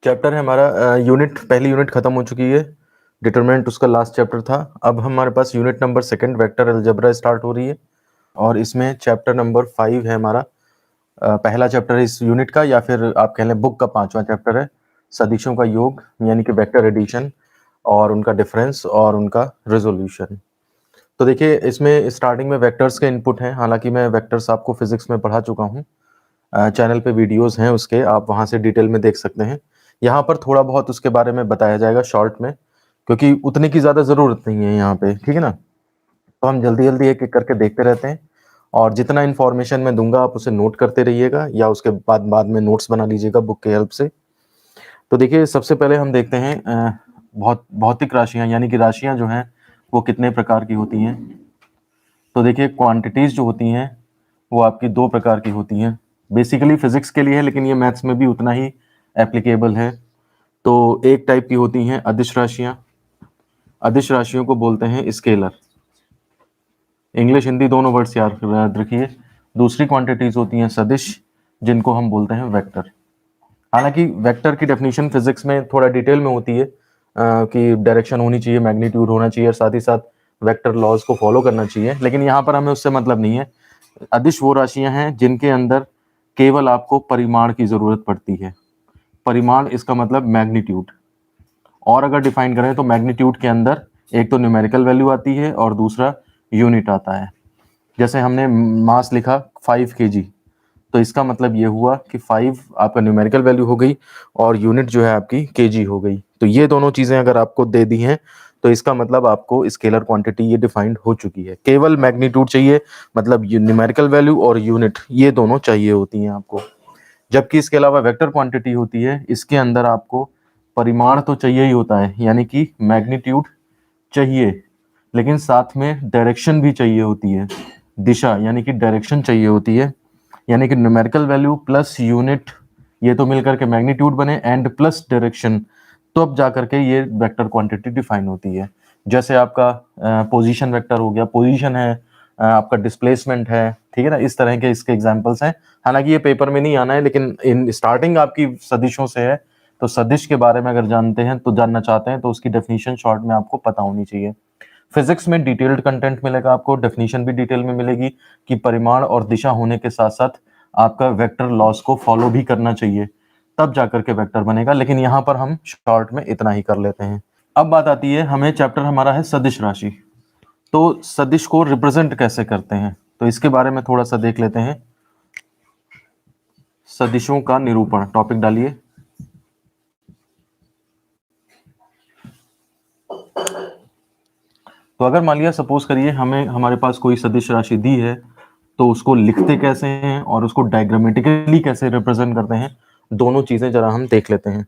Chapter है हमारा unit, पहली यूनिट खत्म हो चुकी है। डिटरमिनेंट उसका लास्ट चैप्टर था। अब हमारे पास unit number second vector algebra start हो रही है और इसमें चैप्टर नंबर 5 है हमारा। पहला चैप्टर है इस यूनिट का, या फिर आप कह लें बुक का 5वां चैप्टर है। सदिशों का योग यानी कि वेक्टर एडिशन और उनका डिफरेंस और उनका रेजोल्यूशन। तो देखिए, इसमें स्टार्टिंग में वेक्टर्स के इनपुट हैं। हालांकि मैं वेक्टर्स आपको फिजिक्स में पढ़ा चुका हूँ। चैनल पे वीडियोस हैं उसके, आप वहाँ से डिटेल में देख सकते हैं। यहाँ पर थोड़ा बहुत उसके बारे में बताया जाएगा शॉर्ट में, क्योंकि उतने की ज़्यादा ज़रूरत नहीं है यहाँ पे, ठीक है ना। तो हम जल्दी जल्दी एक एक करके देखते रहते हैं और जितना इन्फॉर्मेशन मैं दूंगा आप उसे नोट करते रहिएगा या उसके बाद बाद में नोट्स बना लीजिएगा बुक की हेल्प से। तो देखिए, सबसे पहले हम देखते हैं भौतिक राशियाँ, यानी कि राशियाँ जो हैं वो कितने प्रकार की होती हैं। तो देखिए, क्वांटिटीज़ जो होती हैं वो आपकी दो प्रकार की होती हैं। बेसिकली फिजिक्स के लिए है, लेकिन ये मैथ्स में भी उतना ही एप्लीकेबल है। तो एक टाइप की होती हैं अदिश राशियाँ। अदिश राशियों को बोलते हैं स्केलर। इंग्लिश हिंदी दोनों वर्ड्स याद रखिए। दूसरी क्वांटिटीज होती हैं सदिश, जिनको हम बोलते हैं वेक्टर। हालांकि वेक्टर की डेफिनेशन फिजिक्स में थोड़ा डिटेल में होती है कि डायरेक्शन होनी चाहिए, मैग्नीट्यूड होना चाहिए और साथ ही साथ वेक्टर लॉज को फॉलो करना चाहिए, लेकिन यहाँ पर हमें उससे मतलब नहीं है। अदिश वो राशियां हैं जिनके अंदर केवल आपको परिमाण की जरूरत पड़ती है। परिमाण इसका मतलब मैग्नीट्यूड। और अगर डिफाइन करें तो मैग्नीट्यूड के अंदर एक तो न्यूमेरिकल वैल्यू आती है और दूसरा यूनिट आता है। जैसे हमने मास लिखा 5 kg, तो इसका मतलब ये हुआ कि 5 आपका न्यूमेरिकल वैल्यू हो गई और यूनिट जो है आपकी केजी हो गई। तो ये दोनों चीजें अगर आपको दे दी हैं तो इसका मतलब आपको स्केलर क्वांटिटी ये डिफाइंड हो चुकी है। केवल मैग्नीट्यूड चाहिए, मतलब न्यूमेरिकल वैल्यू और यूनिट ये दोनों चाहिए होती हैं आपको। जबकि इसके अलावा वेक्टर क्वांटिटी होती है, इसके अंदर आपको परिमाण तो चाहिए ही होता है, यानी कि मैग्नीट्यूड चाहिए, लेकिन साथ में डायरेक्शन भी चाहिए होती है। दिशा यानी कि डायरेक्शन चाहिए होती है, यानी कि न्यूमेरिकल वैल्यू प्लस यूनिट ये तो मिलकर के मैग्नीट्यूड बने एंड प्लस डायरेक्शन, तो अब जाकर के ये वेक्टर क्वांटिटी डिफाइन होती है। जैसे आपका पोजीशन वेक्टर हो गया, पोजीशन है, आपका डिस्प्लेसमेंट है, ठीक है ना। इस तरह के इसके एग्जांपल्स हैं। हालांकि ये पेपर में नहीं आना है, लेकिन इन स्टार्टिंग आपकी सदिशों से है, तो सदिश के बारे में अगर जानते हैं तो जानना चाहते हैं तो उसकी डेफिनेशन शॉर्ट में आपको पता होनी चाहिए। फिजिक्स में डिटेल्ड कंटेंट मिलेगा आपको, डेफिनेशन भी डिटेल में मिलेगी कि परिमाण और दिशा होने के साथ साथ आपका वेक्टर लॉस को फॉलो भी करना चाहिए, तब जाकर के वेक्टर बनेगा। लेकिन यहाँ पर हम शॉर्ट में इतना ही कर लेते हैं। अब बात आती है, हमें चैप्टर हमारा है सदिश राशि। तो सदिश को रिप्रेजेंट कैसे करते हैं, तो इसके बारे में थोड़ा सा देख लेते हैं। सदिशों का निरूपण टॉपिक डालिए। तो अगर मान लिया सपोज करिए हमें हमारे पास कोई सदिश राशि दी है, तो उसको लिखते कैसे हैं और उसको डायग्रामेटिकली कैसे रिप्रेजेंट करते हैं, दोनों चीजें जरा हम देख लेते हैं।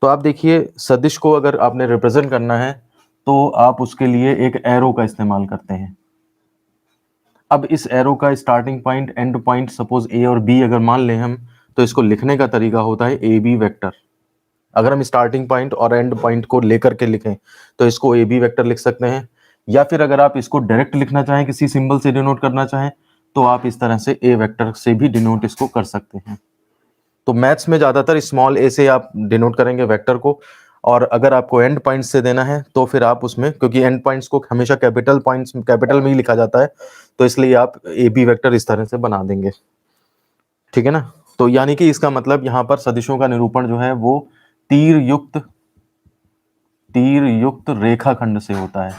तो आप देखिए, सदिश को अगर आपने रिप्रेजेंट करना है तो आप उसके लिए एक एरो का इस्तेमाल करते हैं। अब इस एरो का starting point end point suppose A और बी अगर मान लें हम, तो इसको लिखने का तरीका होता है ए बी वेक्टर। अगर हम स्टार्टिंग पॉइंट और एंड पॉइंट को लेकर के लिखें तो इसको ए बी वेक्टर लिख सकते हैं, या फिर अगर आप इसको डायरेक्ट लिखना चाहें, किसी सिंबल से डिनोट करना चाहें, तो आप इस तरह से ए वेक्टर से भी डिनोट इसको कर सकते हैं। तो मैथ्स में ज्यादातर स्मॉल ए से आप डिनोट करेंगे वेक्टर को, और अगर आपको एंड पॉइंट से देना है तो फिर आप उसमें, क्योंकि एंड पॉइंट्स को हमेशा कैपिटल पॉइंट्स कैपिटल में ही लिखा जाता है, तो इसलिए आप ए बी वेक्टर इस तरह से बना देंगे, ठीक है ना। तो यानी कि इसका मतलब यहाँ पर सदिशों का निरूपण जो है वो तीर युक्त रेखाखंड से होता है।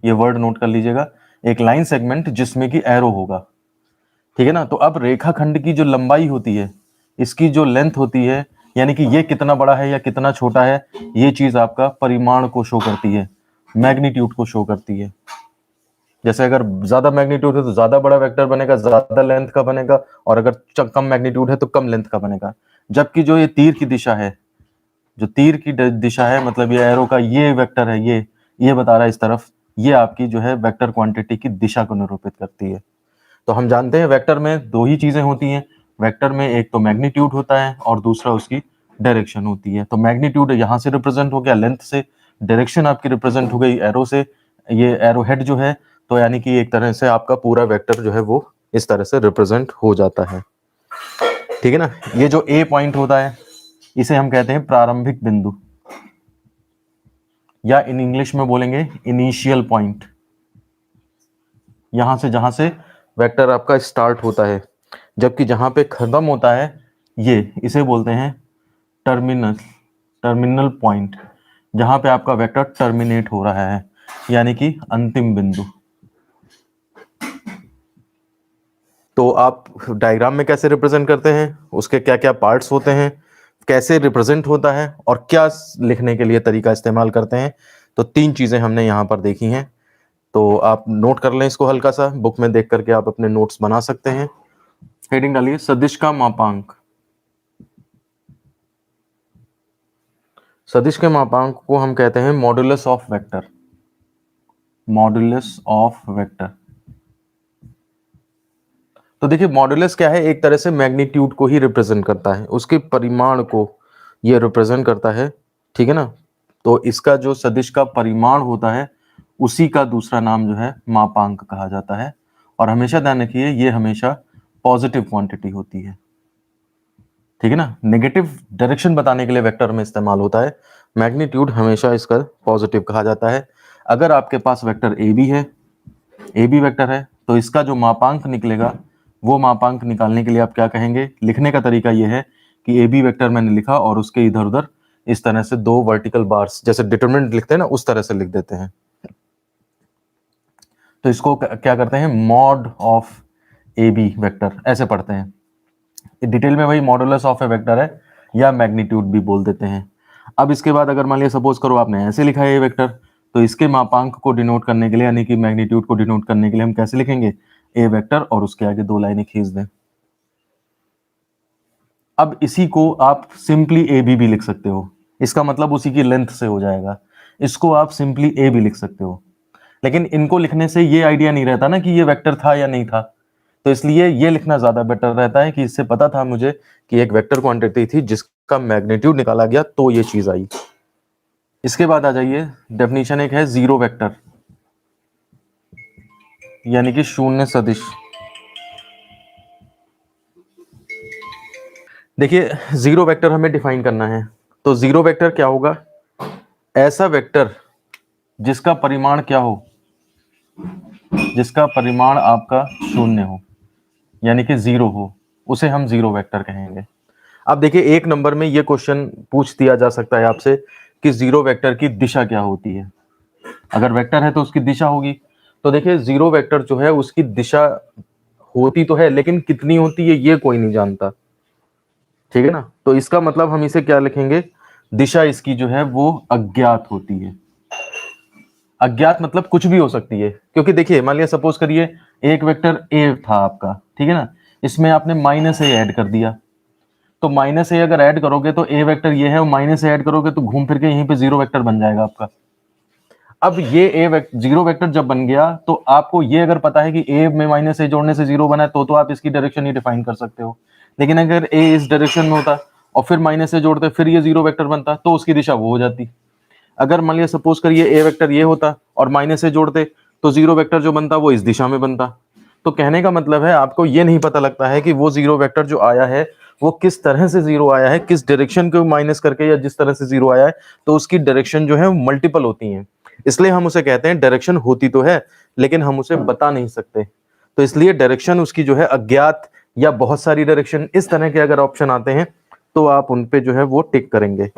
ये वर्ड नोट कर लीजिएगा, एक लाइन सेगमेंट जिसमें कि एरो होगा, ठीक है ना। तो अब रेखाखंड की जो लंबाई होती है, इसकी जो लेंथ होती है, यानी कि ये कितना बड़ा है या कितना छोटा है, ये चीज आपका परिमाण को शो करती है, मैग्नीट्यूड को शो करती है। जैसे अगर ज्यादा मैग्नीट्यूड है तो ज्यादा बड़ा वेक्टर बनेगा, ज्यादा लेंथ का बनेगा, और अगर कम मैग्नीट्यूड है तो कम लेंथ का बनेगा। जबकि जो ये तीर की दिशा है, जो तीर की दिशा है, मतलब ये एरो का ये वेक्टर है, ये बता रहा है इस तरफ, ये आपकी जो है वेक्टर क्वांटिटी की दिशा को निरूपित करती है। तो हम जानते हैं वेक्टर में दो ही चीजें होती हैं। वेक्टर में एक तो मैग्नीट्यूड होता है और दूसरा उसकी डायरेक्शन होती है। तो मैग्नीट्यूड यहाँ से रिप्रेजेंट हो गया लेंथ से, डायरेक्शन आपकी रिप्रेजेंट हो गई एरो से, ये एरो हेड जो है, तो यानी कि एक तरह से आपका पूरा वेक्टर जो है वो इस तरह से रिप्रेजेंट हो जाता है, ठीक है ना। ये जो ए पॉइंट होता है, इसे हम कहते हैं प्रारंभिक बिंदु, या इन इंग्लिश में बोलेंगे इनिशियल पॉइंट। यहां से जहां से वेक्टर आपका स्टार्ट होता है, जबकि जहां पे खत्म होता है ये, इसे बोलते हैं टर्मिनल पॉइंट, जहां पे आपका वेक्टर टर्मिनेट हो रहा है, यानी कि अंतिम बिंदु। तो आप डायग्राम में कैसे रिप्रेजेंट करते हैं, उसके क्या क्या पार्ट्स होते हैं, कैसे रिप्रेजेंट होता है, और क्या लिखने के लिए तरीका इस्तेमाल करते हैं, तो 3 चीजें हमने यहाँ पर देखी हैं। तो आप नोट कर लें इसको, हल्का सा बुक में देख करके आप अपने नोट्स बना सकते हैं। हेडिंग डालिए सदिश का मापांक। सदिश के मापांक को हम कहते हैं modulus of vector, modulus of vector. तो देखिए मॉडुलस क्या है, एक तरह से मैग्नीट्यूड को ही रिप्रेजेंट करता है, उसके परिमाण को ये रिप्रेजेंट करता है, ठीक है ना। तो इसका जो सदिश का परिमाण होता है उसी का दूसरा नाम जो है मापांक कहा जाता है। और हमेशा ध्यान रखिए ये हमेशा पॉजिटिव क्वांटिटी होती है, ठीक है ना। नेगेटिव डायरेक्शन बताने के लिए वेक्टर में इस्तेमाल होता है, मैग्नीट्यूड हमेशा इसका पॉजिटिव कहा जाता है। अगर आपके पास वेक्टर ए बी है, ए बी वेक्टर है, तो इसका जो मापांक निकलेगा वो मापांक निकालने के लिए आप क्या कहेंगे, लिखने का तरीका ये है कि ए बी वेक्टर मैंने लिखा और उसके इधर उधर इस तरह से 2 वर्टिकल बार्स, जैसे डिटरमिनेंट लिखते हैं ना उस तरह से लिख देते हैं। तो इसको क्या करते हैं, mod of A B vector ऐसे पढ़ते हैं। डिटेल में वही मॉडुलस ऑफ ए वेक्टर है या मैग्नीट्यूड भी बोल देते हैं। अब इसके बाद अगर मान लिया सपोज करो आपने ऐसे लिखा है ये वेक्टर, तो इसके मापांक को डिनोट करने के लिए, यानी कि मैग्नीट्यूड को डिनोट करने के लिए हम कैसे लिखेंगे, ए वेक्टर और उसके आगे 2 लाइनें खींच दें। अब इसी को आप सिंपली ए बी भी लिख सकते हो, इसका मतलब उसी की लेंथ से हो जाएगा। इसको आप सिंपली ए भी लिख सकते हो, लेकिन इनको लिखने से ये आइडिया नहीं रहता ना कि ये वेक्टर था या नहीं था, तो इसलिए ये लिखना ज्यादा बेटर रहता है कि इससे पता था मुझे कि एक वेक्टर क्वांटिटी थी जिसका मैग्नीट्यूड निकाला गया तो ये चीज आई। इसके बाद आ जाइए, डेफिनेशन एक है जीरो वेक्टर, यानी कि शून्य सदिश। देखिए जीरो वेक्टर हमें डिफाइन करना है, तो जीरो वेक्टर क्या होगा, ऐसा वेक्टर जिसका परिमाण क्या हो, जिसका परिमाण आपका शून्य हो, यानी कि जीरो हो, उसे हम जीरो वेक्टर कहेंगे। अब देखिए एक नंबर में ये क्वेश्चन पूछ दिया जा सकता है आपसे कि जीरो वेक्टर की दिशा क्या होती है। अगर वेक्टर है तो उसकी दिशा होगी, तो देखिए जीरो वेक्टर जो है उसकी दिशा होती तो है, लेकिन कितनी होती है ये कोई नहीं जानता, ठीक है ना। तो इसका मतलब हम इसे क्या लिखेंगे, दिशा इसकी जो है वो अज्ञात होती है। अज्ञात मतलब कुछ भी हो सकती है, क्योंकि देखिए मान लिया सपोज करिए एक वेक्टर ए था आपका, ठीक है ना, इसमें आपने माइनस ए ऐड कर दिया, तो माइनस ए अगर ऐड करोगे तो ए वेक्टर ये है, और माइनस ए ऐड करोगे तो घूम फिर के यहीं पे जीरो वेक्टर बन जाएगा आपका। अब ये जीरो वेक्टर जब बन गया तो आपको ये अगर पता है कि ए में माइनस ए जोड़ने से जीरो बना है, तो आप इसकी डायरेक्शन ही डिफाइन कर सकते हो। लेकिन अगर ए इस डायरेक्शन में होता और फिर माइनस से जोड़ते फिर ये जीरो वेक्टर बनता, तो उसकी दिशा वो हो जाती। अगर मान लिया सपोज करिए ए वेक्टर ये होता और माइनस से जोड़ते, तो जीरो वेक्टर जो बनता वो इस दिशा में बनता। तो कहने का मतलब है आपको ये नहीं पता लगता है कि वो जीरो वेक्टर जो आया है वो किस तरह से जीरो आया है, किस डायरेक्शन को माइनस करके, या जिस तरह से जीरो आया है, तो उसकी डायरेक्शन जो है मल्टीपल होती हैं। इसलिए हम उसे कहते हैं डायरेक्शन होती तो है लेकिन हम उसे बता नहीं सकते। तो इसलिए डायरेक्शन उसकी जो है अज्ञात या बहुत सारी डायरेक्शन, इस तरह के अगर ऑप्शन आते हैं तो आप उन पे जो है वो टिक करेंगे।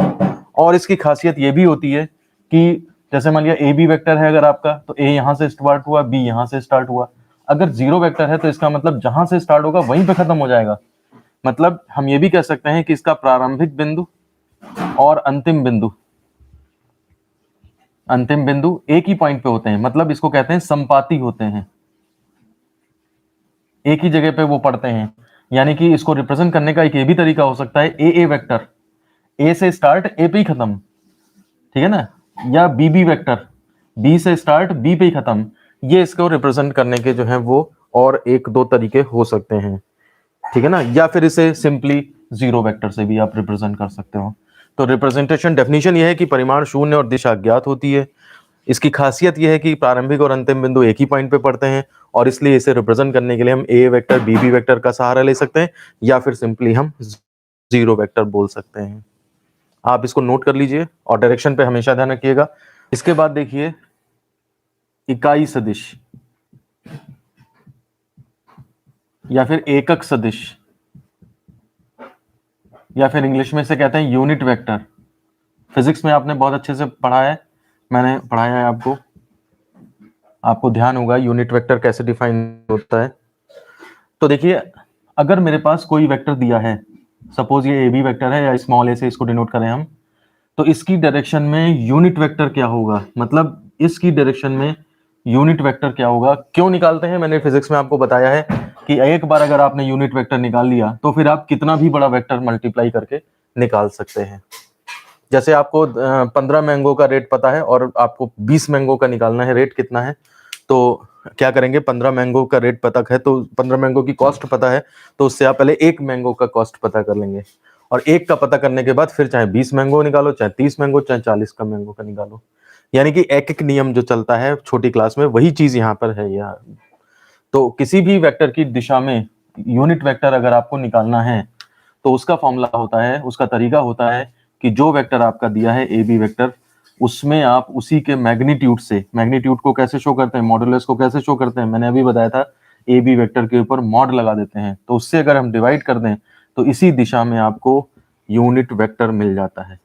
और इसकी खासियत ये भी होती है कि जैसे मान लिया ए बी वेक्टर है अगर आपका, तो ए यहां से स्टार्ट हुआ, बी यहां से स्टार्ट हुआ। अगर जीरो वेक्टर है तो इसका मतलब जहां से स्टार्ट होगा वहीं पे खत्म हो जाएगा। मतलब हम ये भी कह सकते हैं कि इसका प्रारंभिक बिंदु और अंतिम बिंदु एक ही पॉइंट पे होते हैं, मतलब इसको कहते हैं संपाती होते हैं, एक ही जगह पे वो पड़ते हैं। यानी कि इसको रिप्रेजेंट करने का एक ये भी तरीका हो सकता है, ए वेक्टर, ए से स्टार्ट ए पे ही खत्म, ठीक है ना, या बी वेक्टर, बी से स्टार्ट बी पे ही खत्म। ये इसको रिप्रेजेंट करने के जो है वो और एक दो तरीके हो सकते हैं, ठीक है ना। या फिर इसे सिंपली जीरो वेक्टर से भी आप रिप्रेजेंट कर सकते हो। तो रिप्रेजेंटेशन डेफिनेशन ये है कि परिमाण शून्य और दिशा अज्ञात होती है। इसकी खासियत यह है कि प्रारंभिक और अंतिम बिंदु एक ही पॉइंट पे पड़ते हैं, और इसलिए इसे रिप्रेजेंट करने के लिए हम ए वेक्टर बी वेक्टर का सहारा ले सकते हैं, या फिर सिंपली हम जीरो वेक्टर बोल सकते हैं। आप इसको नोट कर लीजिए और डायरेक्शन पे हमेशा ध्यान रखिएगा। इसके बाद देखिए इकाई सदिश या फिर एकक सदिश या फिर इंग्लिश में इसे कहते हैं यूनिट वेक्टर। फिजिक्स में आपने बहुत अच्छे से पढ़ा है, मैंने पढ़ाया है आपको, आपको ध्यान होगा यूनिट वेक्टर कैसे डिफाइन होता है। तो देखिए अगर मेरे पास कोई वेक्टर दिया है, सपोज ये ए बी वेक्टर है या स्मॉल ए से इसको डिनोट करें हम, तो इसकी डायरेक्शन में यूनिट वेक्टर क्या होगा, मतलब इसकी डायरेक्शन में यूनिट वेक्टर क्या होगा। क्यों निकालते हैं, मैंने फिजिक्स में आपको बताया है कि एक बार अगर आपने यूनिट वेक्टर निकाल लिया तो फिर आप कितना भी बड़ा वेक्टर मल्टीप्लाई करके निकाल सकते हैं। जैसे आपको 15 मैंगो का रेट पता है और आपको 20 मैंगो का निकालना है, रेट कितना है, तो क्या करेंगे, 15 मैंगो का रेट पता है तो 15 मैंगो की कॉस्ट पता है, तो उससे आप पहले एक मैंगो का कॉस्ट पता कर लेंगे और एक का पता करने के बाद फिर चाहे 20 मैंगो निकालो, चाहे 30 मैंगो, चाहे 40 का मैंगो का निकालो। यानी कि एक एक नियम जो चलता है छोटी क्लास में वही चीज यहाँ पर है यार। तो किसी भी वेक्टर की दिशा में यूनिट वेक्टर अगर आपको निकालना है तो उसका फॉर्मूला होता है, उसका तरीका होता है कि जो वेक्टर आपका दिया है ए बी वेक्टर, उसमें आप उसी के मैग्नीट्यूड से, मैग्नीट्यूड को कैसे शो करते हैं, मॉडुलस को कैसे शो करते हैं, मैंने अभी बताया था, ए बी वेक्टर के ऊपर मॉड लगा देते हैं, तो उससे अगर हम डिवाइड कर दें तो इसी दिशा में आपको यूनिट वेक्टर मिल जाता है।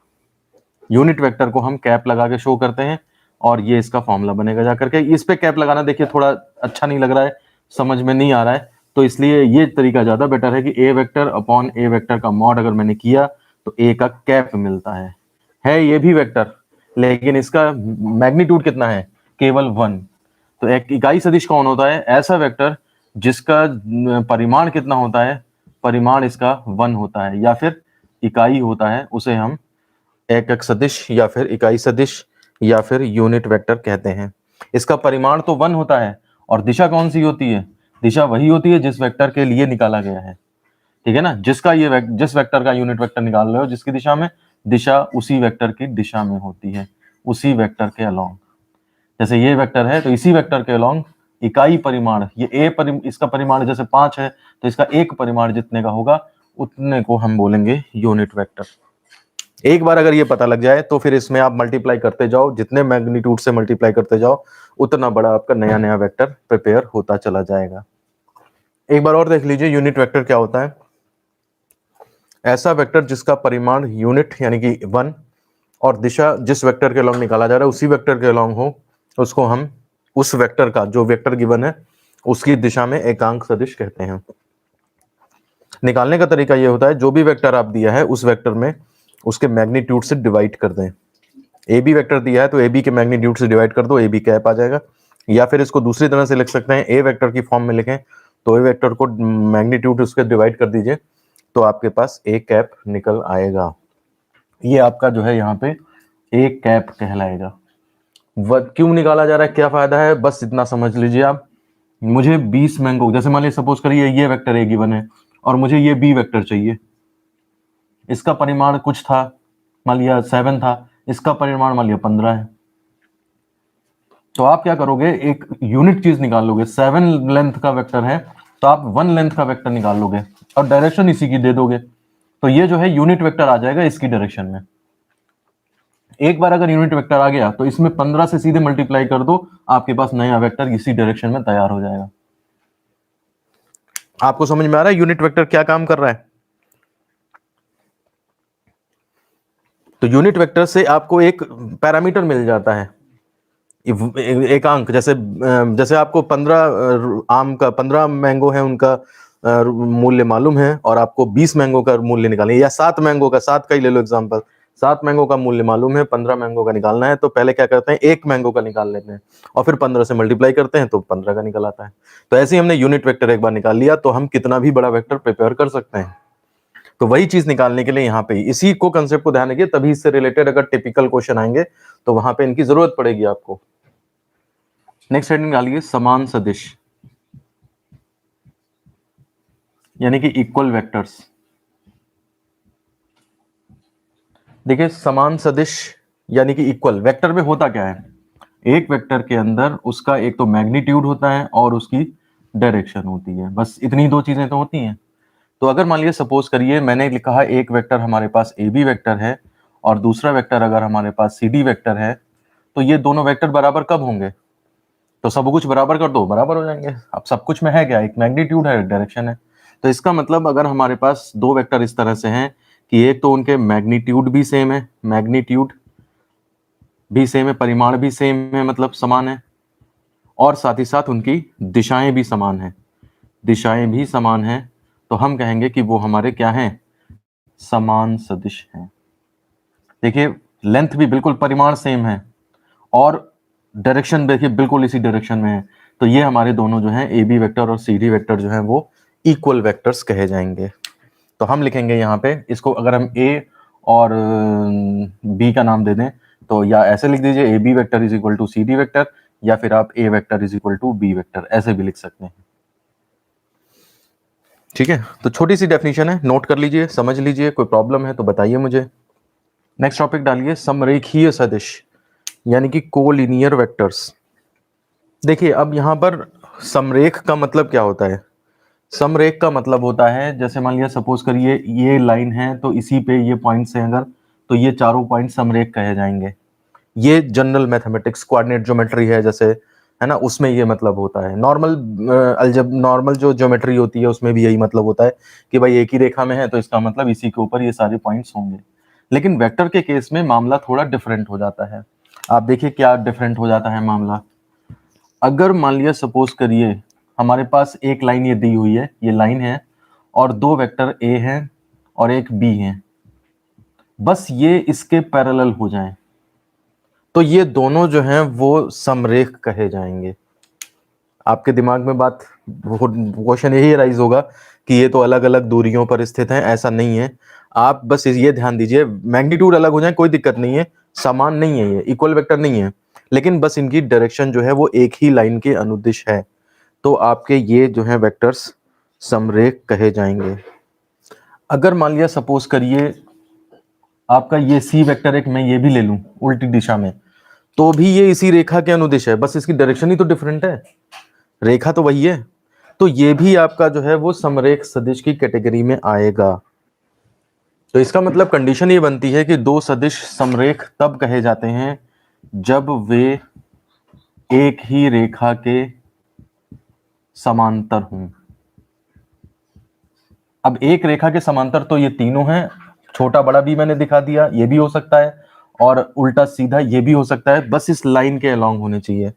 यूनिट वेक्टर को हम कैप लगा के शो करते हैं और ये इसका फॉर्मूला बनेगा जाकर के। इस पे कैप लगाना देखिए थोड़ा अच्छा नहीं लग रहा है, समझ में नहीं आ रहा है, तो इसलिए ये तरीका ज्यादा बेटर है कि ए वेक्टर अपॉन ए वेक्टर का मॉड अगर मैंने किया तो ए का कैप मिलता है ये भी वेक्टर, लेकिन इसका मैग्नीट्यूड कितना है, केवल 1। तो एक इकाई सदिश कौन होता है, ऐसा वेक्टर जिसका परिमाण कितना होता है, परिमाण इसका 1 होता है या फिर इकाई होता है, उसे हम एकक सदिश या फिर इकाई सदिश या फिर यूनिट वेक्टर कहते हैं। इसका परिमाण तो 1 होता है और दिशा कौन सी होती है, दिशा वही होती है जिस वेक्टर के लिए निकाला गया है, ठीक है ना। जिसका ये जिस वेक्टर का यूनिट वेक्टर निकाल रहे हो जिसकी दिशा में, दिशा उसी वेक्टर की दिशा में होती है, उसी वेक्टर के अलोंग। जैसे ये वेक्टर है तो इसी वेक्टर के अलोंग इकाई परिमाण, ये इसका परिमाण जैसे 5 है तो इसका एक परिमाण जितने का होगा उतने को हम बोलेंगे यूनिट वेक्टर। एक बार अगर ये पता लग जाए तो फिर इसमें आप मल्टीप्लाई करते जाओ, जितने मैग्नीट्यूड से मल्टीप्लाई करते जाओ उतना बड़ा आपका नया नया वेक्टर प्रिपेयर होता चला जाएगा। एक बार और देख लीजिए यूनिट वेक्टर क्या होता है। ऐसा वेक्टर जिसका परिमाण यूनिट यानी कि 1 और दिशा जिस वेक्टर के अलॉन्ग निकाला जा रहा है उसी वेक्टर के अलॉन्ग हो, उसको हम उस वेक्टर का, जो वेक्टर गिवन है उसकी दिशा में एकांक सदिश कहते हैं। निकालने का तरीका ये होता है, जो भी वेक्टर आप दिया है उस वेक्टर में उसके मैग्नीट्यूड से डिवाइड कर दें। ए बी वेक्टर दिया है तो ए बी के मैग्नीट्यूड से डिवाइड कर दो, ए बी कैप आ जाएगा। या फिर इसको दूसरी तरह से लिख सकते हैं, ए वेक्टर की फॉर्म में लिखें तो ए वेक्टर को मैग्नीट्यूड उसके डिवाइड कर दीजिए तो आपके पास ए कैप निकल आएगा। ये आपका जो है यहाँ पे ए कैप कहलाएगा। क्यों निकाला जा रहा है, क्या फायदा है, बस इतना समझ लीजिए आप। मुझे 20 मैंगो, जैसे मान लीजिए सपोज करिए ये वेक्टर ए गिवन है और मुझे ये बी वेक्टर चाहिए, इसका परिमाण कुछ था, मान लिया 7 था, इसका परिमाण मान लिया 15 है, तो आप क्या करोगे, एक यूनिट चीज निकाल लोगे। 7 लेंथ का वेक्टर है तो आप 1 लेंथ का वेक्टर निकाल लोगे और डायरेक्शन इसी की दे दोगे, तो ये जो है यूनिट वेक्टर आ जाएगा इसकी डायरेक्शन में। एक बार अगर यूनिट वेक्टर आ गया तो इसमें 15 से सीधे मल्टीप्लाई कर दो, आपके पास नया वेक्टर इसी डायरेक्शन में तैयार हो जाएगा। आपको समझ में आ रहा है यूनिट वेक्टर क्या काम कर रहा है। तो यूनिट वेक्टर से आपको एक पैरामीटर मिल जाता है, एकांक। जैसे आपको 15 मैंगो है उनका मूल्य मालूम है और आपको 20 मैंगो का मूल्य निकालना है, या 7 मैंगो का, 7 का ही ले लो एग्जांपल, 7 मैंगो का मूल्य मालूम है, 15 मैंगो का निकालना है, तो पहले क्या करते हैं, एक मैंगो का निकाल लेते हैं और फिर 15 से मल्टीप्लाई करते हैं तो 15 का निकल आता है। तो ऐसे ही हमने यूनिट वेक्टर एक बार निकाल लिया तो हम कितना भी बड़ा वेक्टर प्रिपेयर कर सकते हैं। तो वही चीज निकालने के लिए यहाँ पे इसी को कंसेप्ट को ध्यान रखिए, तभी इससे रिलेटेड अगर टिपिकल क्वेश्चन आएंगे तो वहां पे इनकी जरूरत पड़ेगी आपको। नेक्स्ट हेडिंग डालिए समान सदिश, यानी कि इक्वल वेक्टर्स। देखिए समान सदिश यानी कि इक्वल वेक्टर में होता क्या है, एक वेक्टर के अंदर उसका एक तो मैग्नीट्यूड होता है और उसकी डायरेक्शन होती है, बस इतनी दो चीजें तो होती हैं। तो अगर मान लीजिए सपोज करिए मैंने लिखा है एक वेक्टर हमारे पास ए बी वेक्टर है और दूसरा वेक्टर अगर हमारे पास सी डी वेक्टर है, तो ये दोनों वेक्टर बराबर कब होंगे? तो सब कुछ बराबर कर दो, बराबर हो जाएंगे। अब सब कुछ में है क्या? एक मैग्नीट्यूड है, एक डायरेक्शन है। तो इसका मतलब अगर हमारे पास दो वेक्टर इस तरह से हैं कि एक तो उनके मैग्नीट्यूड भी सेम है, मैग्नीट्यूड भी सेम है, परिमाण भी सेम है, मतलब समान है, और साथ ही साथ उनकी दिशाएं भी समान है, दिशाएं भी समान हैं, तो हम कहेंगे कि वो हमारे क्या हैं? समान सदिश हैं। देखिए लेंथ भी बिल्कुल परिमाण सेम है और डायरेक्शन देखिए बिल्कुल इसी डायरेक्शन में है, तो ये हमारे दोनों जो हैं ए बी वेक्टर और सी डी वेक्टर जो हैं वो इक्वल वेक्टर्स कहे जाएंगे। तो हम लिखेंगे यहाँ पे इसको, अगर हम ए और बी का नाम दे दें तो या ऐसे लिख दीजिए A B vector is equal to C D vector, या फिर आप A vector is equal to B vector ऐसे भी लिख सकते हैं। ठीक है, तो छोटी सी डेफिनेशन है, नोट कर लीजिए, समझ लीजिए, कोई प्रॉब्लम है तो बताइए मुझे। नेक्स्ट टॉपिक डालिए, समरेखीय सदिश यानी कि कोलिनियर वेक्टर्स। देखिए अब यहाँ पर समरेख का मतलब क्या होता है? समरेख का मतलब होता है, जैसे मान लिया सपोज करिए ये लाइन है तो इसी पे ये पॉइंट्स हैं अगर, तो ये चारों पॉइंट समरेख कहे जाएंगे। ये जनरल मैथमेटिक्स कोऑर्डिनेट ज्योमेट्री है जैसे, है ना, उसमें ये मतलब होता है। नॉर्मल जो ज्योमेट्री होती है उसमें भी यही मतलब होता है कि भाई एक ही रेखा में है तो इसका मतलब इसी के ऊपर ये सारे पॉइंट्स होंगे। लेकिन वेक्टर के केस में मामला थोड़ा डिफरेंट हो जाता है। आप देखिए क्या डिफरेंट हो जाता है मामला। अगर मान लिया सपोज करिए हमारे पास एक लाइन ये दी हुई है, ये लाइन है और दो वेक्टर ए हैं और एक बी है, बस ये इसके पैरेलल हो जाएं तो ये दोनों जो हैं वो समरेख कहे जाएंगे। आपके दिमाग में बात, क्वेश्चन यही राइज होगा कि ये तो अलग अलग दूरियों पर स्थित हैं, ऐसा नहीं है। आप बस ये ध्यान दीजिए, मैग्नीट्यूड अलग हो जाए कोई दिक्कत नहीं है, समान नहीं है, ये इक्वल वेक्टर नहीं है, लेकिन बस इनकी डायरेक्शन जो है वो एक ही लाइन के अनुदिश है, तो आपके ये जो है वेक्टर्स समरेख कहे जाएंगे। अगर मान लिया सपोज करिए आपका ये सी वेक्टर एक मैं ये भी ले लूं उल्टी दिशा में, तो भी ये इसी रेखा के अनुदिश है, बस इसकी डायरेक्शन ही तो डिफरेंट है, रेखा तो वही है, तो ये भी आपका जो है वो समरेख सदिश की कैटेगरी में आएगा। तो इसका मतलब कंडीशन ये बनती है कि दो सदिश समरेख तब कहे जाते हैं जब वे एक ही रेखा के समांतर हों। अब एक रेखा के समांतर तो ये तीनों हैं, छोटा बड़ा भी मैंने दिखा दिया, ये भी हो सकता है और उल्टा सीधा ये भी हो सकता है, बस इस लाइन के अलोंग होने चाहिए।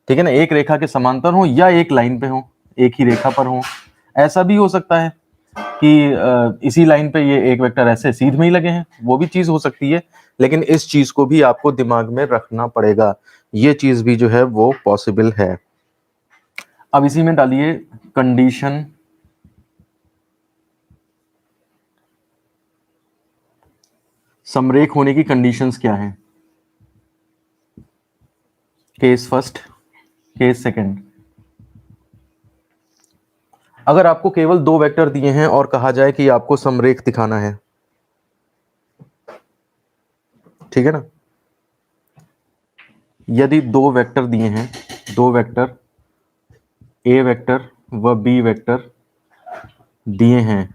ठीक है ना, एक रेखा के समांतर हो या एक लाइन पे हो, एक ही रेखा पर हो। ऐसा भी हो सकता है कि इसी लाइन पे ये एक वेक्टर ऐसे सीध में ही लगे हैं, वो भी चीज हो सकती है, लेकिन इस चीज को भी आपको दिमाग में रखना पड़ेगा, ये चीज भी जो है वो पॉसिबल है। अब इसी में डालिए कंडीशन समरेख होने की कंडीशंस क्या हैं। Case first, case second. अगर आपको केवल दो वेक्टर दिए हैं और कहा जाए कि आपको समरेख दिखाना है, ठीक है ना, यदि दो वेक्टर दिए हैं, दो वेक्टर ए वेक्टर व बी वेक्टर दिए हैं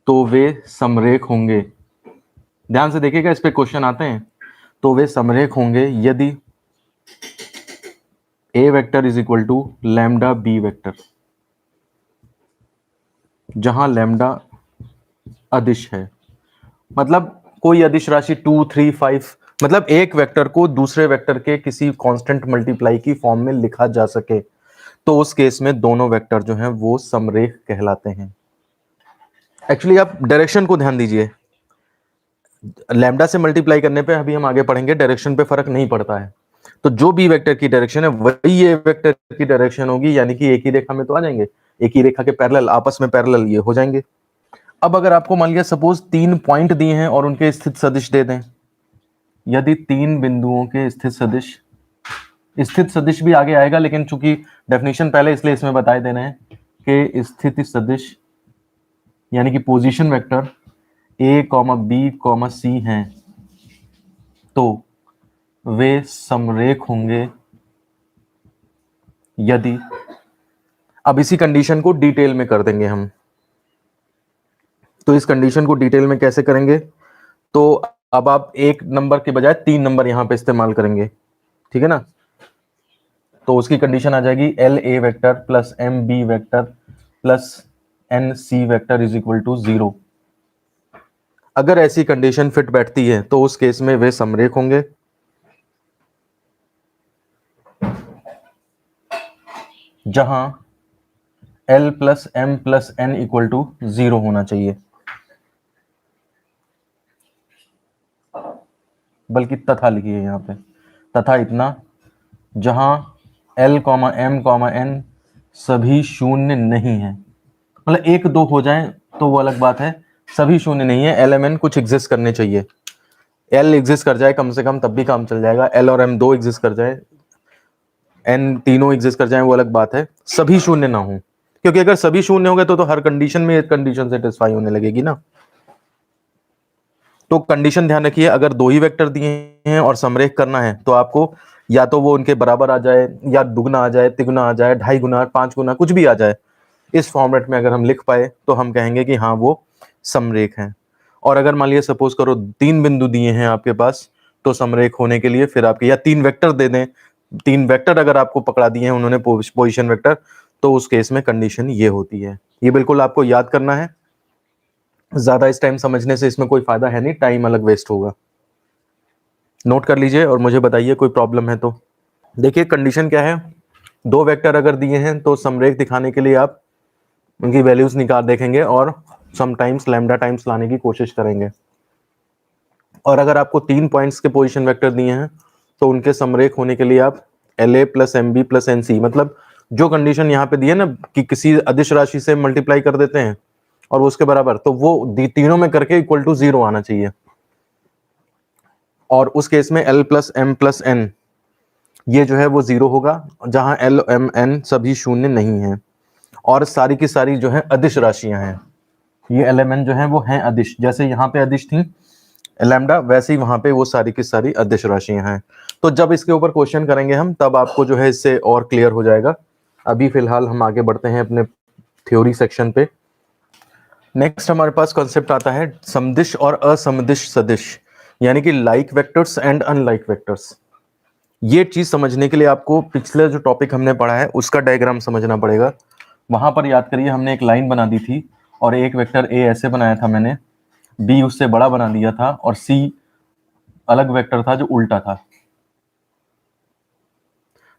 तो वे समरेख होंगे। ध्यान से देखिएगा, इस पे क्वेश्चन आते हैं। तो वे समरेख होंगे यदि A vector is equal to lambda B vector, जहां लैम्डा अदिश है, मतलब कोई अदिश राशि 2, 3, 5, मतलब एक वेक्टर को दूसरे वेक्टर के किसी कांस्टेंट मल्टीप्लाई की फॉर्म में लिखा जा सके, तो उस केस में दोनों वेक्टर जो हैं वो समरेख कहलाते हैं। एक्चुअली आप डायरेक्शन को ध्यान दीजिए, लैम्डा से मल्टीप्लाई करने पे अभी हम आगे पढ़ेंगे, डायरेक्शन पे फर्क नहीं पड़ता है। तो जो बी वेक्टर की डायरेक्शन है वही ये वेक्टर की डायरेक्शन होगी, यानी कि एक ही रेखा में तो आ जाएंगे, एक ही रेखा के पैरेलल, आपस में पैरेलल ये हो जाएंगे। अब अगर आपको मान लिया सपोज 3 पॉइंट दिए हैं और उनके स्थित सदिश दे दें, यदि 3 बिंदुओं के स्थित सदिश, स्थित सदिश भी आगे आएगा लेकिन चूंकि डेफिनेशन पहले इसलिए इसमें बताए देना है कि स्थिति सदिश यानी कि position vector A comma B comma C हैं तो वे समरेख होंगे यदि, अब इसी कंडीशन को डिटेल में कर देंगे हम। तो इस कंडीशन को डिटेल में कैसे करेंगे, तो अब आप एक नंबर के बजाय 3 नंबर यहाँ पे इस्तेमाल करेंगे, ठीक है ना। तो उसकी कंडीशन आ जाएगी L A vector plus M B vector plus N C vector is equal to 0। अगर ऐसी कंडीशन फिट बैठती है तो उस केस में वे समरेख होंगे, जहां L plus M plus N equal to 0 होना चाहिए, बल्कि तथा लिखिए यहाँ पे, तथा इतना जहां L comma M comma N सभी शून्य नहीं है। मतलब एक दो हो जाए तो वो अलग बात है, सभी शून्य नहीं है, एल एम एन कुछ एग्जिस्ट करने चाहिए। एल एग्जिस्ट कर जाए कम से कम तब भी काम चल जाएगा, एल और एम दो एग्जिस्ट कर जाए, एन तीनों एग्जिस्ट कर जाए वो अलग बात है, सभी शून्य ना हो। क्योंकि अगर सभी शून्य हो गए तो हर कंडीशन में एक कंडीशन सेटिस्फाई होने लगेगी ना। तो कंडीशन ध्यान रखिए, अगर दो ही वेक्टर दिए हैं और समरेख करना है तो आपको या तो वो उनके बराबर आ जाए, या दुगना आ जाए, तिगुना आ जाए, ढाई गुना, 5 गुना, कुछ भी आ जाए। इस फॉर्मेट में अगर हम लिख पाए तो हम कहेंगे कि हाँ वो समरेख हैं। और अगर मान लिया सपोज करो 3 बिंदु दिए हैं आपके पास, तो समरेख होने के लिए फिर आपके, या 3 वेक्टर दे दें, 3 वेक्टर अगर आपको पकड़ा दिए हैं उन्होंने पोजीशन वेक्टर, तो उस केस में कंडीशन ये होती है। ये बिल्कुल आपको याद करना है, ज्यादा इस टाइम समझने से इसमें कोई फायदा है नहीं, टाइम अलग वेस्ट होगा। नोट कर लीजिए और मुझे बताइए कोई प्रॉब्लम है तो। देखिए कंडीशन क्या है, दो वेक्टर अगर दिए हैं तो समरेख दिखाने के लिए आप उनकी वैल्यूज निकाल देखेंगे और समटाइम्स लैम्डा टाइम्स लाने की कोशिश करेंगे। और अगर आपको 3 पॉइंट्स के पोजीशन वेक्टर दिए हैं तो उनके समरेख होने के लिए आप L A plus M B plus N C, मतलब जो कंडीशन यहाँ पे दी है ना कि किसी अदिश राशि से मल्टीप्लाई कर देते हैं और वो उसके बराबर, तो वो तीनों में करके इक्वल टू 0 आना चाहिए। और उस केस में L plus M plus N ये जो है वो 0 होगा, जहां एल एम एन सभी शून्य नहीं है और सारी की सारी जो है अदिश राशियां हैं। ये एल एम एन जो है वो हैं अदिश, जैसे यहाँ पे अदिश थी लैम्डा, वैसे ही वहां पे वो सारी की सारी अदिश राशियां हैं। तो जब इसके ऊपर क्वेश्चन करेंगे हम तब आपको जो है इससे और क्लियर हो जाएगा। अभी फिलहाल हम आगे बढ़ते हैं अपने थ्योरी सेक्शन पे। नेक्स्ट हमारे पास कॉन्सेप्ट आता है समदिश और असमदिश सदिश, यानी कि like vectors and unlike vectors. ये चीज समझने के लिए आपको पिछले जो टॉपिक हमने पढ़ा है उसका डायग्राम समझना पड़ेगा। वहां पर याद करिए हमने एक लाइन बना दी थी और एक वेक्टर ए ऐसे बनाया था मैंने, बी उससे बड़ा बना दिया था और सी अलग वेक्टर था जो उल्टा था।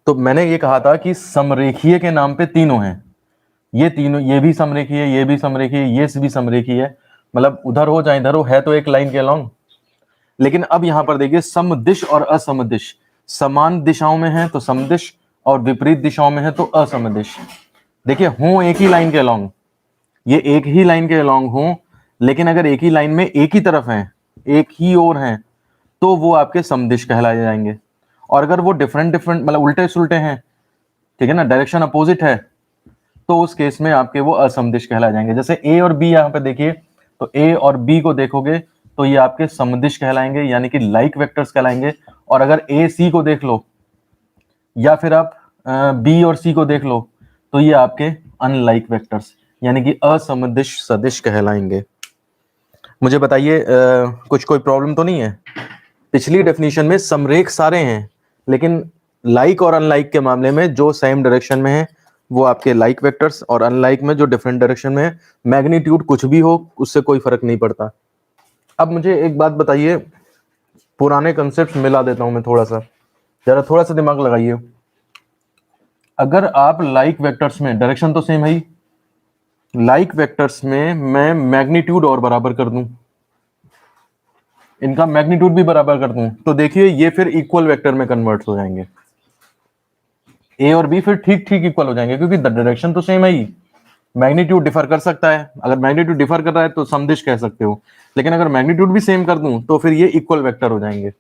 तो मैंने ये कहा था कि समरेखीय के नाम पे तीनों हैं, ये तीनों, ये भी समरेखीय है, ये भी समरेखीय है, ये भी समरेखीय है, मतलब उधर हो चाहे इधर हो, है तो एक लाइन के अलॉन्ग। लेकिन अब यहां पर देखिए समदिश और असमदिश, समान दिशाओं में है तो समदिश और विपरीत दिशाओं में है तो असमदिश। देखिए हूं एक ही लाइन के अलॉन्ग, ये एक ही लाइन के अलॉन्ग हूं, लेकिन अगर एक ही लाइन में एक ही तरफ है, एक ही ओर है, तो वो आपके समदिश कहलाए जाएंगे। और अगर वो डिफरेंट डिफरेंट मतलब उल्टे सुलटे हैं, ठीक है ना, डायरेक्शन अपोजिट है, तो उस केस में आपके वो असमदिश कहलाए जाएंगे। जैसे ए और बी यहाँ पे देखिए, तो ए और बी को देखोगे तो ये आपके समदिश कहलाएंगे, यानी कि लाइक वेक्टर्स कहलाएंगे। और अगर ए सी को देख लो या फिर आप बी और सी को देख लो तो ये आपके अनलाइक वेक्टर्स यानी कि असमदिश सदिश कहलाएंगे। मुझे बताइए कुछ कोई प्रॉब्लम तो नहीं है। पिछली डेफिनेशन में समरेख सारे हैं, लेकिन लाइक और अनलाइक के मामले में जो सेम डायरेक्शन में है वो आपके लाइक वेक्टर्स, और अनलाइक में जो डिफरेंट डायरेक्शन में है, मैग्नीट्यूड कुछ भी हो उससे कोई फर्क नहीं पड़ता। अब मुझे एक बात बताइए, पुराने कंसेप्ट मिला देता हूं मैं थोड़ा सा, जरा थोड़ा सा दिमाग लगाइए। अगर आप लाइक वेक्टर्स में, डायरेक्शन तो सेम है ही, लाइक वेक्टर्स में मैं मैग्नीट्यूड और बराबर कर दूं, इनका मैग्नीट्यूड भी बराबर कर दूं, तो देखिए ये फिर इक्वल वेक्टर में कन्वर्ट हो जाएंगे। ए और बी फिर ठीक ठीक इक्वल हो जाएंगे, क्योंकि डायरेक्शन तो सेम है ही। मैग्नीट्यूड डिफर कर सकता है, अगर मैग्नीट्यूड डिफर कर रहा है तो समदिश कह सकते हो, लेकिन अगर मैग्नीट्यूड भी सेम कर दूं तो फिर ये इक्वल वेक्टर हो जाएंगे,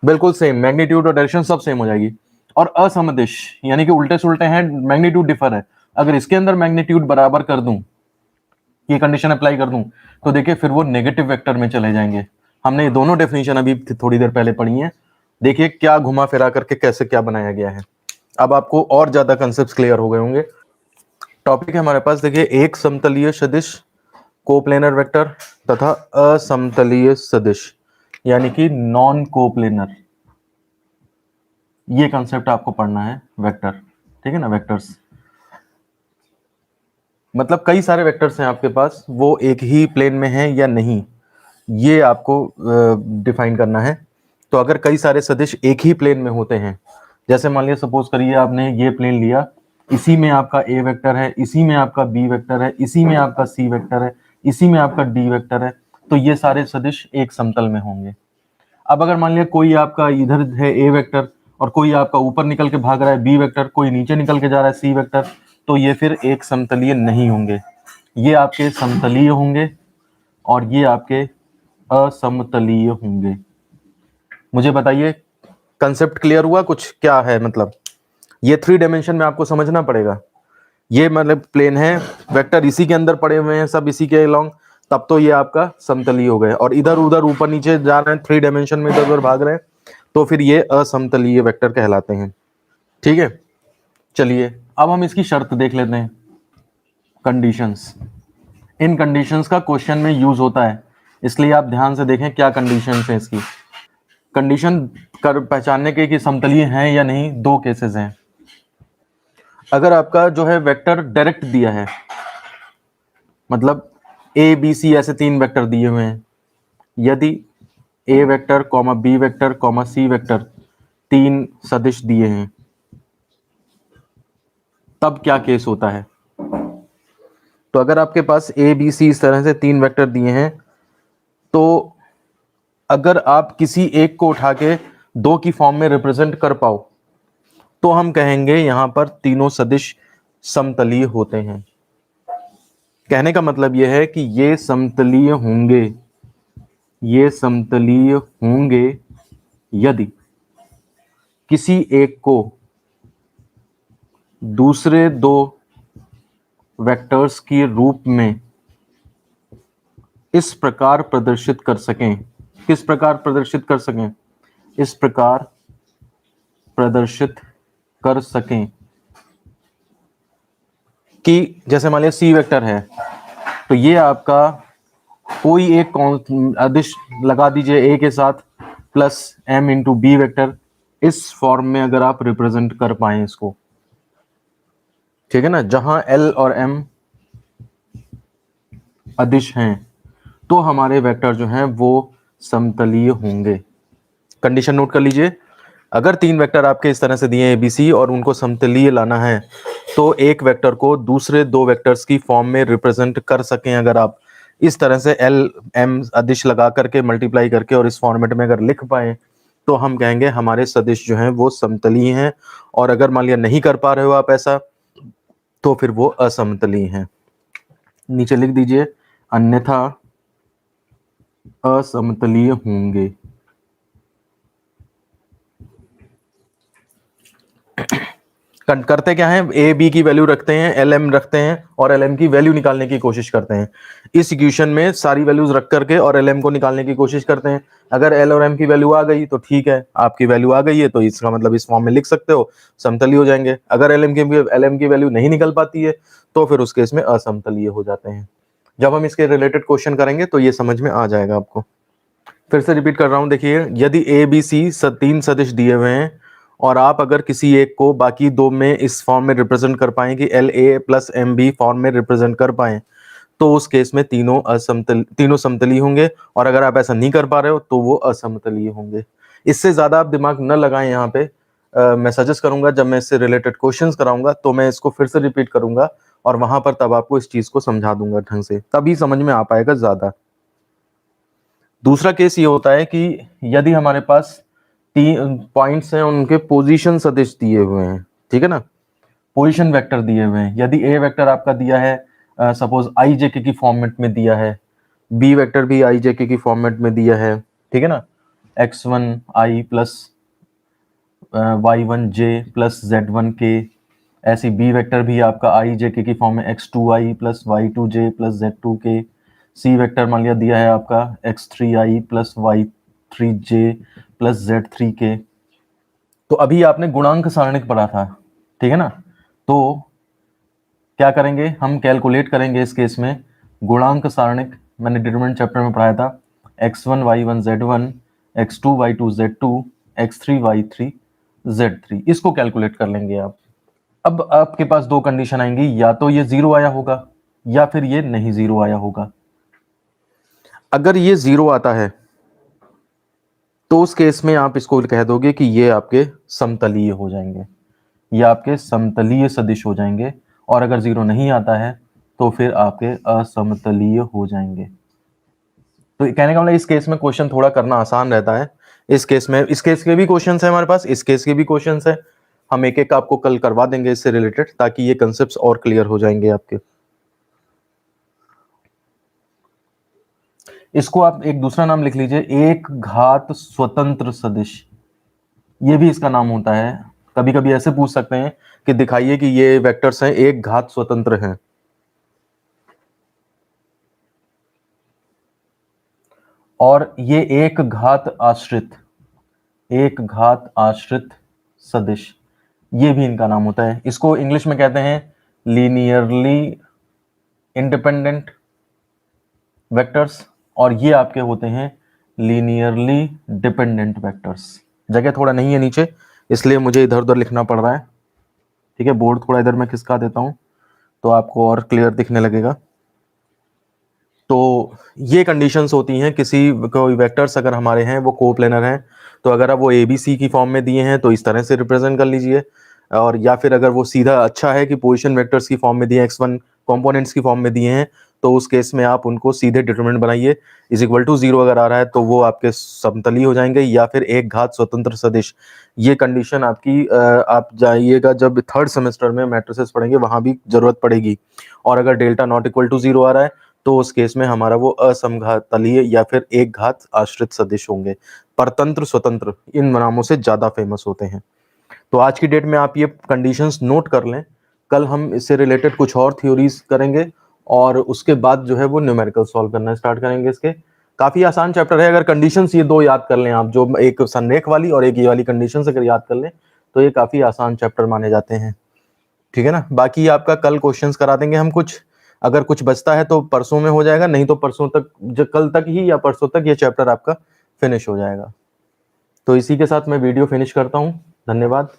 बिल्कुल सेम मैग्नीट्यूड और डायरेक्शन सब सेम हो जाएगी। और असमदिश यानी कि उल्टे सुलटे हैं, मैग्नीट्यूड डिफर है, अगर इसके अंदर मैग्नीट्यूड बराबर कर दूं, ये कंडीशन अप्लाई कर दूं, तो देखिए फिर वो नेगेटिव वेक्टर में चले जाएंगे। हमने ये दोनों डेफिनेशन अभी थोड़ी देर पहले पढ़ी है, देखिए क्या घुमा फिरा करके कैसे क्या बनाया गया है। अब आपको और ज्यादा कंसेप्ट क्लियर हो गए होंगे। टॉपिक है हमारे पास, देखिए एक समतलीय सदिश कोप्लेनर वेक्टर तथा असमतलीय सदिश यानी कि नॉन कोप्लेनर, ये कंसेप्ट आपको पढ़ना है वेक्टर, ठीक है ना। वेक्टर्स मतलब कई सारे वेक्टर्स हैं आपके पास, वो एक ही प्लेन में हैं या नहीं, ये आपको डिफाइन करना है। तो अगर कई सारे सदिश एक ही प्लेन में होते हैं, जैसे मान लिया सपोज करिए आपने ये प्लेन लिया, इसी में आपका ए वेक्टर है, इसी में आपका बी वेक्टर है, इसी में आपका सी वेक्टर है, इसी में आपका डी वेक्टर है, तो ये सारे सदिश एक समतल में होंगे। अब अगर मान लिया कोई आपका इधर है ए वेक्टर और कोई आपका ऊपर निकल के भाग रहा है बी वेक्टर, कोई नीचे निकल के जा रहा है सी वेक्टर, तो ये फिर एक समतलीय नहीं होंगे, ये आपके समतलीय होंगे और ये आपके असमतलीय होंगे। मुझे बताइए कंसेप्ट क्लियर हुआ कुछ, क्या है मतलब? ये 3 डायमेंशन में आपको समझना पड़ेगा। ये मतलब प्लेन है, वेक्टर इसी के अंदर पड़े हुए हैं, सब इसी के अलोंग, तब तो ये आपका समतलीय हो गए। और इधर उधर ऊपर नीचे जा रहे हैं 3 डायमेंशन में, इधर उधर भाग रहे हैं, तो फिर ये असमतलीय वेक्टर कहलाते हैं। ठीक है, चलिए अब हम इसकी शर्त देख लेते हैं, कंडीशंस। इन कंडीशंस का क्वेश्चन में यूज होता है, इसलिए आप ध्यान से देखें क्या कंडीशंस हैं इसकी। कंडीशन कर पहचानने के कि समतलीय हैं या नहीं, 2 केसेस हैं। अगर आपका जो है वेक्टर डायरेक्ट दिया है, मतलब ए बी सी ऐसे 3 वेक्टर दिए हुए हैं, यदि A vector comma B vector comma C vector 3 सदिश दिए हैं, तब क्या केस होता है? तो अगर आपके पास ए बी सी इस तरह से 3 वेक्टर दिए हैं, तो अगर आप किसी एक को उठा के 2 की फॉर्म में रिप्रेजेंट कर पाओ, तो हम कहेंगे यहां पर तीनों सदिश समतलीय होते हैं। कहने का मतलब यह है कि ये समतलीय होंगे, ये समतलीय होंगे यदि किसी एक को दूसरे 2 वेक्टर्स के रूप में इस प्रकार प्रदर्शित कर सकें। किस प्रकार प्रदर्शित कर सकें? इस प्रकार प्रदर्शित कर सकें कि जैसे मान लिया सी वेक्टर है, तो ये आपका कोई एक अदिश लगा दीजिए ए के साथ plus M into B vector, इस फॉर्म में अगर आप रिप्रेजेंट कर पाए इसको, ठीक है ना, जहां एल और एम अदिश हैं, तो हमारे वेक्टर जो हैं वो समतलीय होंगे। कंडीशन नोट कर लीजिए, अगर 3 वेक्टर आपके इस तरह से दिए ए बी सी और उनको समतलीय लाना है, तो एक वेक्टर को दूसरे 2 वेक्टर्स की फॉर्म में रिप्रेजेंट कर सकें अगर आप इस तरह से एल एम अदिश लगा करके मल्टीप्लाई करके और इस फॉर्मेट में अगर लिख पाए, तो हम कहेंगे हमारे सदिश जो हैं वो समतलीय हैं। और अगर मान लिया नहीं कर पा रहे हो आप ऐसा, तो फिर वो असमतलीय हैं। नीचे लिख दीजिए अन्यथा असमतलीय होंगे। करते क्या है, ए बी की वैल्यू रखते हैं, एल एम रखते हैं और एल एम की वैल्यू निकालने की कोशिश करते हैं। इस इक्वेशन में सारी वैल्यूज रख करके और एल एम को निकालने की कोशिश करते हैं। अगर एल और एम की वैल्यू आ गई तो ठीक है, आपकी वैल्यू आ गई है तो इसका मतलब इस फॉर्म में लिख सकते हो, समतलीय हो जाएंगे। अगर एल एम की वैल्यू नहीं निकल पाती है, तो फिर उस केस में असमतलीय हो जाते हैं। जब हम इसके रिलेटेड क्वेश्चन करेंगे तो ये समझ में आ जाएगा आपको। फिर से रिपीट कर रहा हूं, देखिए यदि ए बी सी 3 सदिश दिए हुए हैं और आप अगर किसी एक को बाकी 2 में इस फॉर्म में रिप्रेजेंट कर पाए कि L A plus M B form में रिप्रेजेंट कर पाए, तो उस केस में तीनों समतलीय होंगे। और अगर आप ऐसा नहीं कर पा रहे हो तो वो असमतलीय होंगे। इससे ज्यादा आप दिमाग न लगाएं यहाँ पे। मैं सजेस्ट करूंगा जब मैं इससे रिलेटेड क्वेश्चंस कराऊंगा तो मैं इसको फिर से रिपीट करूंगा और वहां पर तब आपको इस चीज को समझा दूंगा ढंग से, तभी समझ में आ पाएगा ज्यादा। दूसरा केस ये होता है कि यदि हमारे पास 3 पॉइंट्स हैं, उनके पोजीशन सदिश दिए हुए हैं, ठीक है ना, पोजीशन वेक्टर दिए हुए हैं। यदि ए वेक्टर आपका दिया है सपोज आई जे के की फॉर्मेट में दिया है, बी वेक्टर भी आई जे के की फॉर्मेट में दिया है, ठीक है ना, x1 आई प्लस y1 जे प्लस z1 के, ऐसी बी वेक्टर भी आपका आई जे के की फॉर्म में x2 आई प्लस y2 जे प्लस z2 के, सी वेक्टर मान लिया दिया है आपका x3 आई प्लस y3 जे प्लस z3 के। तो अभी आपने गुणांक सारणिक पढ़ा था, ठीक है ना, तो क्या करेंगे हम, कैलकुलेट करेंगे इस केस में। गुणांक सारणिक मैंने डिटरमिनेंट चैप्टर में पढ़ाया था, x1 y1 z1, x2 y2 z2, x3 y3 z3, इसको कैलकुलेट कर लेंगे आप। अब आपके पास दो कंडीशन आएंगी, या तो ये जीरो आया होगा या फिर ये नहीं जीरो आया होगा। अगर ये जीरो आता है तो उस केस में आप इसको कह दोगे कि ये आपके समतलीय हो जाएंगे, ये आपके समतलीय सदिश हो जाएंगे। और अगर जीरो नहीं आता है तो फिर आपके असमतलीय हो जाएंगे। तो कहने का मतलब इस केस में क्वेश्चन थोड़ा करना आसान रहता है। इस केस में, इस केस के भी क्वेश्चंस है हमारे पास, इस केस के भी क्वेश्चंस है। हम एक एक आपको कल करवा देंगे इससे रिलेटेड, ताकि ये कंसेप्ट्स और क्लियर हो जाएंगे आपके। इसको आप एक दूसरा नाम लिख लीजिए, एक घात स्वतंत्र सदिश, ये भी इसका नाम होता है। कभी कभी ऐसे पूछ सकते हैं कि दिखाइए कि ये वेक्टर्स हैं एक घात स्वतंत्र हैं, और ये एक घात आश्रित, एक घात आश्रित सदिश, ये भी इनका नाम होता है। इसको इंग्लिश में कहते हैं लीनियरली इंडिपेंडेंट वेक्टर्स, और ये आपके होते हैं लीनियरली डिपेंडेंट वेक्टर्स। जगह थोड़ा नहीं है नीचे, इसलिए मुझे इधर उधर लिखना पड़ रहा है। ठीक है, बोर्ड थोड़ा इधर मैं खिसका देता हूं तो आपको और क्लियर दिखने लगेगा। तो ये कंडीशंस होती हैं, किसी कोई वेक्टर्स अगर हमारे हैं वो कोप्लेनर हैं, तो अगर आप वो ए बी सी की फॉर्म में दिए हैं तो इस तरह से रिप्रेजेंट कर लीजिए, और या फिर अगर वो सीधा अच्छा है कि पोजीशन वेक्टर्स की फॉर्म में दिए हैं, x1 कंपोनेंट्स की फॉर्म में दिए हैं, तो उस केस में आप उनको सीधे डिटरमिनेंट बनाइए, इज इक्वल टू जीरो अगर आ रहा है तो वो आपके समतली हो जाएंगे, या फिर एक घात स्वतंत्र सदिश। ये कंडीशन आपकी आप जाइएगा जब थर्ड सेमेस्टर में मैट्रिसेस पढ़ेंगे वहां भी जरूरत पड़ेगी। और अगर delta not equal to zero आ रहा है तो उस केस में हमारा वो असमघातलीय या फिर एक घात आश्रित सदिश होंगे। परतंत्र स्वतंत्र इन नामों से ज्यादा फेमस होते हैं। तो आज की डेट में आप ये कंडीशंस नोट कर लें, कल हम इससे रिलेटेड कुछ और थ्योरीज करेंगे, और उसके बाद जो है वो न्यूमेरिकल सॉल्व करना स्टार्ट करेंगे इसके। काफी आसान चैप्टर है, अगर कंडीशंस ये दो याद कर लें आप, जो एक संरेख वाली और एक ये वाली कंडीशंस अगर याद कर लें तो ये काफी आसान चैप्टर माने जाते हैं। ठीक है ना, बाकी आपका कल क्वेश्चंस करा देंगे हम कुछ, अगर कुछ बचता है तो परसों में हो जाएगा, नहीं तो परसों तक, कल तक ही या परसों तक ये चैप्टर आपका फिनिश हो जाएगा। तो इसी के साथ मैं वीडियो फिनिश करता हूँ, धन्यवाद।